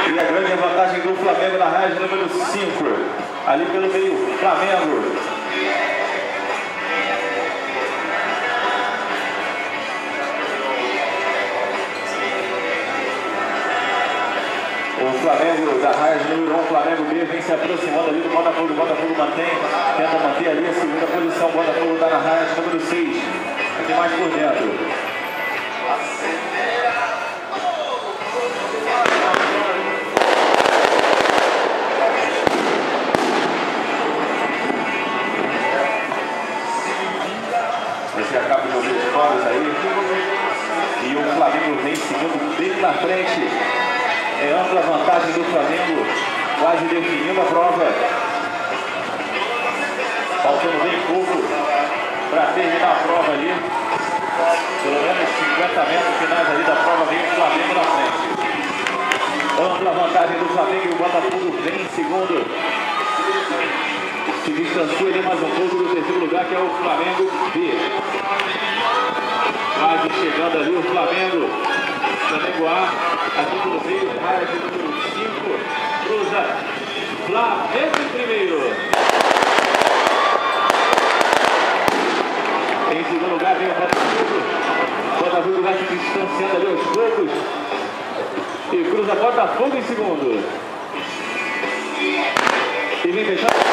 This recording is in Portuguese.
E a grande vantagem do Flamengo na rádio número 5. Ali pelo meio, Flamengo. O Flamengo da raia número 1, Flamengo B, vem se aproximando ali do Botafogo. O Botafogo tenta manter ali a segunda posição. O Botafogo está na raia número 6. Aqui mais por dentro. Esse acaba de ouvir os coros aí. E o Flamengo vem seguindo bem na frente. É ampla vantagem do Flamengo, quase definindo a prova. Faltando bem pouco para terminar a prova ali. Pelo menos 50 metros finais ali da prova, vem o Flamengo na frente. Ampla vantagem do Flamengo e o Botafogo vem em segundo. Se distancia ali mais um pouco do terceiro lugar, que é o Flamengo B. Quase chegando ali o Flamengo. Flamengo A, aqui pelo meio, raia de número 5, cruza, Flamengo em primeiro. Em segundo lugar vem o Botafogo. Botafogo vai se distanciando ali aos poucos. E cruza Botafogo em segundo. E vem fechar.